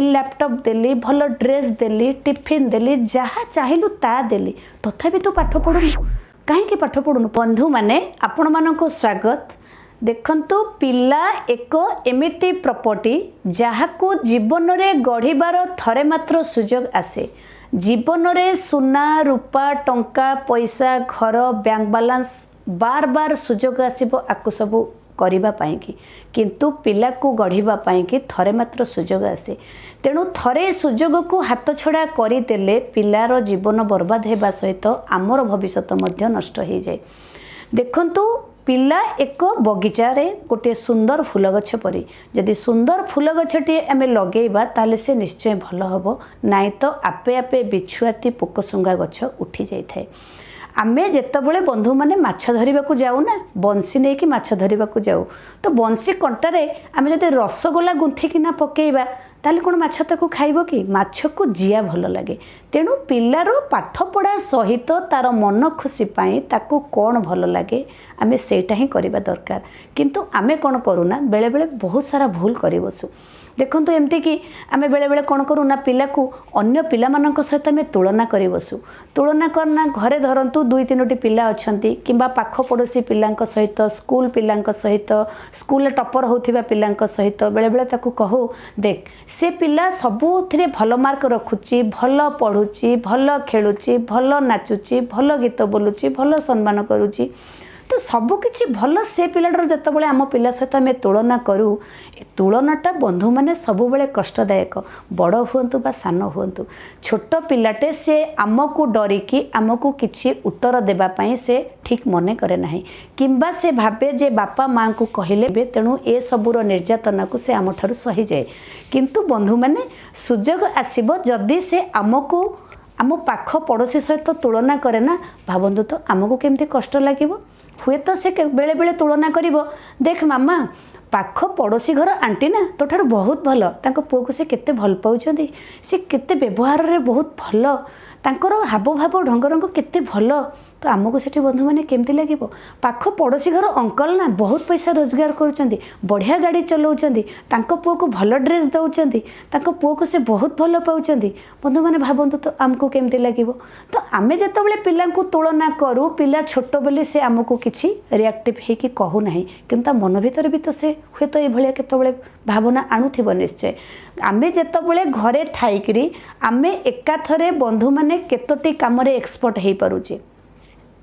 Laptop देली भल dress देली tiffin देली जहाँ चाहिलु ता देली तथापि तू पाठ पढ़ुनु कहीं पाठ पढ़ुनु। बंधु माने आपण मानक स्वागत। देखंतु पिला एक एमिति प्रॉपर्टी जहाकू जीवन रे गढ़िबार थरे मात्र सुजोग आसे। जीवन रे सुना रूपा टंका पैसा घर बैंक बैलेंस बार बार सुजोग आसीबो आकु सबु करिबा पाई की किंतु पिला को गढ़िबा पाई की थरे मात्र सुजोग आसे। तेणु थरे सुजोग को हाथ छड़ा करदेले पिलार जीवन बर्बाद हेबा सहित आमर भविष्य मध्य नष्ट हो जाए। देखंतु पिला एक बगीचा रे गोटे सुंदर फूल गछ परी जदि सुंदर फूल गछटी आम लगेबा ताले से निश्चय भल हम नाई तो आपे आपे बिछुआती पोकसुंगा गछ उठी जाए। आमे जेतबले बंधु माने माछ धरिबाकू जाऊ ना बंसी नहीं कि माछ धरिबाकू जाऊ तो बंसी कंटारे आमे जदि रसगोला गुंथिकिना पकेइबा ताले कोन माछ ताकू खाइबो कि माछ को जिया भल लगे। तेणु पिलार पाठ पढ़ा सहित तार मन खुशी पाई ताकू कौन भल लगे आमे सेटा ही करिबा दरकार। किंतु आमे कौन करूना बेले बेले बहुत सारा भूल करि बसु। देखंतु एमती कि आमे बेले बेले कौन करूना पिला को अन्य पिला मानक सहित आमे तुलना करि बसु। तुलना करना घरे धरंतु दुई तीनोटी पिला अछंती किंबा पाख पड़ोसी पिलांक सहित स्कूल पिलांक सहित स्कूल टॉपर होथिबा पिलांक सहित बेले बेले ताकू कहू देख से पिला सबुथिरे भल मार्क रखुची भल पढ़ुची भल खेलुची भल नाचुची भल गीत बोलुची भल सम्मान करुची तो सबकिछि भल से पिलाटर जेतबेले आम पिला सहित आम तुलना करूँ तुलनाटा बंधु माने सबु बेले कष्टदायक बड़ हुंतु बा सान हुंतु छोट पिलाटे से आमको डरिकी आमको किछि उत्तर देबा पई से ठीक मने करे नाही किंबा से भाबे जे बापा माँ को कहले बे तेणु ए सबुर निर्यातना को से आम ठारू सही जाए। किंतु बंधु माने सुजोग आसीबो जदि से आमको आम पाख पड़ोसी सहित तुलना करे ना भाबंतु तो आमको केमती कष्ट लागिबो। हुए तो से बेले बेले तुलना करिबो देख मामा पाख पड़ोसी घर आंटी ना तो ठार बहुत भल तांको पुओ को से केते भल पाउछंदी से केते व्यवहार रे बहुत भल तांकर हाव भाव ढंग रंग केते भल तो आमको सेठी बंधु माने केमती लागिबो। पाख पड़ोसी घर अंकल ना बहुत पैसा रोजगार करूछंदी बढ़िया गाड़ी चलाउछंदी तांको पुओ को भल ड्रेस दउछंदी तांको पुओ को से बहुत भल पाउछंदी बंधु माने भाबंतु तो आमको केमती लागिबो। तो आमे जेतबेले पिला को तुलना करू पिला छोट बोली से आमको किछि रिएक्टिव हे कि कहू नाही किंतु मन भीतर भी तो से हुए तो ये केतबेले भावना आणुथिबो निश्चय। आमे जेतबेले घरे ठाईकरी आमे एकाथरे बंधु माने केतोटी काम रे एक्सपर्ट हे पारुचे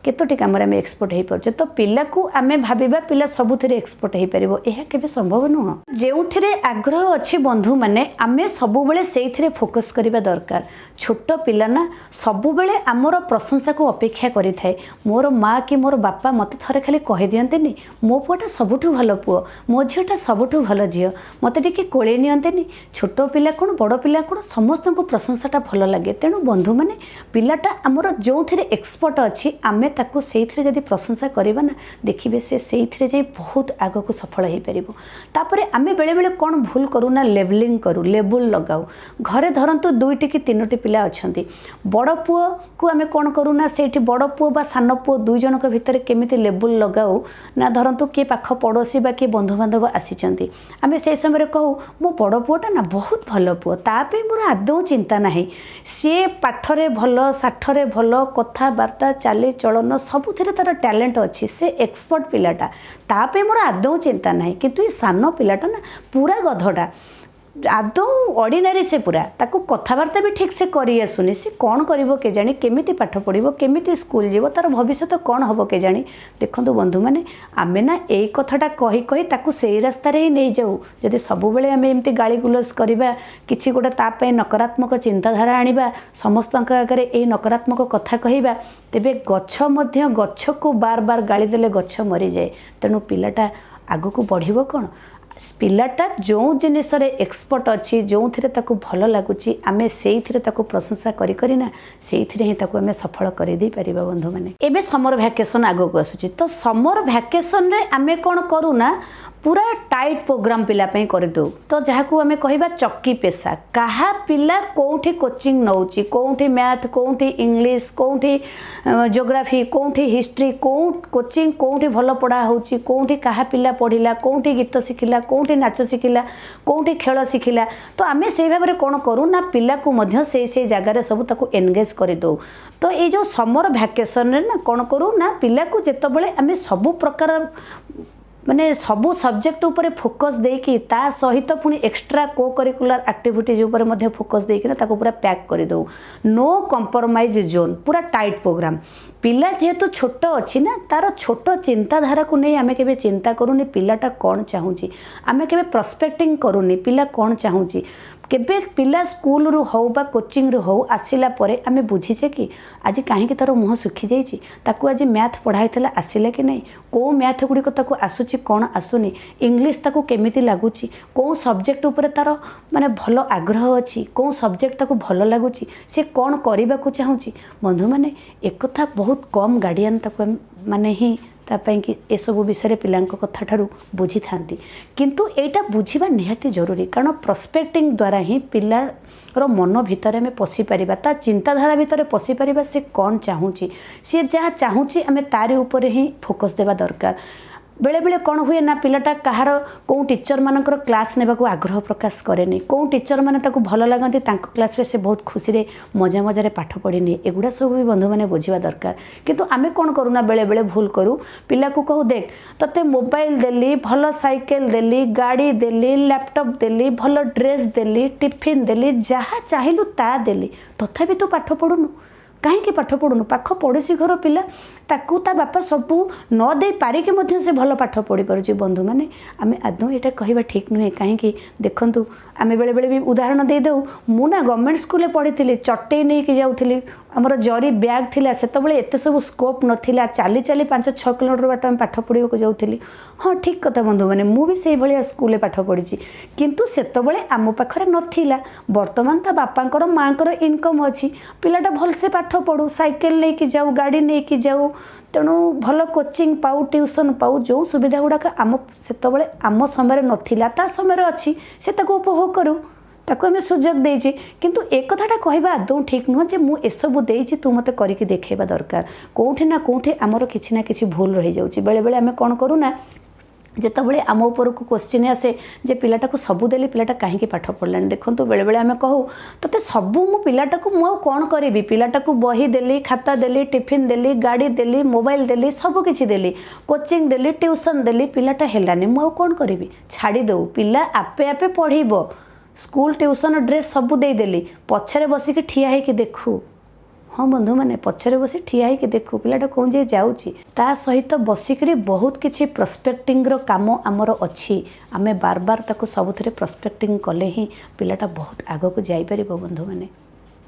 केतोटी काम आम एक्सपर्ट हो पारे तो पिला को आम भाविबा पिला सबुथिरे एक्सपर्ट हो पारिबो एहा केबे संभव नुह। जेउथिरे आग्रह अछि बंधु माने आमे सबुबेले सेइथिरे फोकस करिबा दरकार। छोट पिला ना सबुबेले आमर प्रशंसा को अपेक्षा करि थाए मोर माँ कि मोर बापा मते थरे खाली कहि दियंतेनी मो पुआटा सबुठु भल पुओ मो झियोटा सबुठु भल झियो मते टिके कोळे नियंतेनी। छोट पिला कोन बड़ पिला कोन समस्त को प्रशंसाटा भल लागे। तेणु बंधु माने पिलाटा आमर जोथिरे एक्सपर्ट अछि आमे ताको सेइथिरे जदि प्रशंसा करिबा ना देखिबे से सेइथिरे जाई बहुत आगो को सफल हो पारिबो। तापरे आमे बेले बेले कोन भूल करूना लेवलिंग करू लेबल लगाऊ। घरे धरंतु दुईटी कि तीनोटी पिला अछंती बड़ पुओ को आमे कोन करूना सेठी बड़ पुओ बा सान पुओ दुई जनक भितर केमिति लेबल लगाऊ ना धरंतु के पाख पड़ोसी बा के बंधु बांधव आसीचंती आमे से समय कहू मो बड़ पुओटा ना बहुत भल पुओ तापे मोर आदौ चिंता नाही से पाठरे भल साठरे भल कथाबार्ता चाली चलन सबुथिरे तार टैलेंट अच्छी से एक्सपर्ट पिलाटा तापे मोर आदौ चिंता नहीं। किंतु ये सान पिलाटा ना पूरा गधटा आदौ ऑर्डिनरी से पूरा ताको कथाबार्ता भी ठीक से करी आसुनी से कौन करिवो के जानी केमिति पाठ पढ़िवो केमिति स्कूल जीवो तार भविष्य तो कौन हबो के जानी। देखंतु बंधु माने आमे ना एई कथाटा कही कही ताको सेई रास्ता रे ही नै जाऊ जदि सब बेले आमे एमती गाली गुलस करबा किछि गोटे ता पे नकारात्मक चिंताधारा आनिबा समस्तक आगे एई नकारात्मक कथा कहिबा तेबे गच्छ मध्य गच्छ को बार बार गाली देले गच्छ मरी जाए। तेणु पिलाटा आगु को बढ़िवो कोन पिलाटा जो जिनिस एक्सपर्ट अच्छी जो थे भल लगुच आम से प्रशंसा करना से ही आम सफल कर पारिबा। बंधु मैंने एबे समर भैकेसन आग को आसूची तो समर भैकेसन रे आमे कौन करूना पूरा टाइट प्रोग्राम पिला कर दो तो जहाँ को आम कह चक्की पेशा कहा पिला कौटी कोचिंग नौची कौटी मैथ कौटी इंग्लिश कौटी जियोग्राफी कौटी हिस्ट्री कोचिंग कौटी भल पढ़ा होची कौटी कहा पिला पढ़िला कौटी गीत शिखिला कौटी नाच शिखिला कौटी खेल शिखिला तो आम से भाव में कौन करूँ ना पिला को से जगार सब ताको एनगेज कर दो। तो ये जो समर भैकेसन ना कौन करूँ ना पिला को जितेबाला आम सबू प्रकार माने सबू सब्जेक्ट उपर फोकस देकी ता सहित पुणी एक्स्ट्रा को करिकुलर एक्टिविटीज उपर मध्य फोकस देकी ताको पूरा पैक कर दो। नो कंप्रोमाइज जोन पूरा टाइट प्रोग्राम। पिला जेहेतु छोट अच्छी ना तार छोट चिंताधारा को नहीं आमे केबे चिंता करूनी पिलाटा कौन चाहूँगी आमे केबे प्रोस्पेक्टिंग करूनी पिला कौन चाहूँगी केबे पिला स्कूल रु हो बा कोचिंग रु हो आसिला परे आमे बुझीचे कि आज कहीं तार मुह सुखी जाइए ताकू आज मैथ पढ़ाई आसिला कि नहीं को मैथ गुड़िक ताकू आसूची कौन आसुनी इंग्लिश ताकू केमिति लगुच कौ सब्जेक्ट उपर तार माने भल आग्रह अच्छी कौ सब्जेक्ट ताकू भल लगुच सी कौन करने को चाहूँगी। बंधु मैंने एक कथा बहुत कम गार्डियन ताकू माने ही तापाई कि एसबू विषय पिलांक कथा ठारू बुझी थांती किंतु एटा बुझीबा निहाती जरूरी कारण प्रोस्पेक्टिंग द्वारा ही पिलार मन भितर आम पशि पारिबा ता चिंताधारा भितर पशि पारिबा से कौन चाहूँगी सी जहाँ चाहूँगी आम तारी उपर ही फोकस देवा दरकार। बेले बेले कौन हुए ना पिलाटा कहार कौ टीचर मानकर क्लास नेबा को आग्रह प्रकाश करेनि कौ टीचर माने ताको भल लगती क्लास रे से बहुत खुशी रे मजा मजारे पाठ पढ़ीनि एगुड़ा सब भी बंधु मैंने बुझा दरकार। किंतु आमे कौन करूना बेले बेले भूल करूँ पिला को कहू देख तते मोबाइल देली भल साइकेल देली गाड़ी देली लैपटॉप देली भल ड्रेस देली टिफिन देली जहाँ चाहिलु ता देली तथापि तू पाठ पढ़ुनु कहीं पाठ पढ़ुनु पाख पड़ोसी घर पिला ताकू ता बापा सबू न दे पारिके मध्य से भल पाठ पढ़ी पारुछि। बंधु मैंने आम आदौ ये कहवा ठीक नुहे कहीं देखु आम बेले बेले भी उदाहरण दे दऊ मु ना गवर्नमेंट स्कूल पढ़ी चटई नहीं कि जाऊँगी आमर जरी बैग थिला सेतबेले एते सब स्कोप नथिला चाली चाली 5-6 किलोमीटर बाट आम पाठ पढ़ा को जाऊँगी। हाँ ठीक कथा बंधु मैंने मु भी से भाया स्कूल पाठ पढ़ी किंतु सेतबेले आम पाखरे नथिला वर्तमान ता बापांकर माँकर इनकम अच्छी पिलाटा भलसे पाठ पढ़ू साइकेल लेके जाऊ गाड़ी लेके जाऊ तेणु भल कोचिंग पाऊ ट्यूशन पाऊ जो सुविधा गुड़ाक आम सेतबेले आम समय नथिला ता समय अच्छी से ताको उपभोग करूँ ताको आम सुजोग देछि। किंतु एक कथाटा कहवा आदौ ठीक नुह जे मु एसबू देछि तू मते करिके देखेबा दरकार कोठी ना कोठी आमर किछि ना किछि भूल रही जाउछि। बेले बेले आम कौन करूँ ना जितेबाला आम उपर को क्वेश्चन आसे जे पिलाटा को सबू देली पिलाटा कहीं पाठ पढ़लानी देखो बेले बेले आम कहू तोते सबू मु पिलाटा को मु कौन करी पिलाटा को बही देली खाता देली टिफिन देली गाड़ी देली मोबाइल देली सब किछि देली कोचिंग देली ट्यूशन देली पिलाटा हेलानी मु कौन करी छाड़ी दऊ पिला आपे आपे पढ़िबो स्कूल ट्यूशन ड्रेस सबू देदेली पछरे बसिक ठिया है देखू। हाँ बंधु मैंने पछरे बसी ठिया है देखू पिलाटा कौन जे जाऊँगी ता सहित बसिक बहुत किसी प्रोस्पेक्टिंग रो काम आमर अच्छी आमे बार बार ताको सबुथिरे प्रोस्पेक्टिंग कले ही पिलाटा बहुत आगक जाई परिबो बंधु मैंने।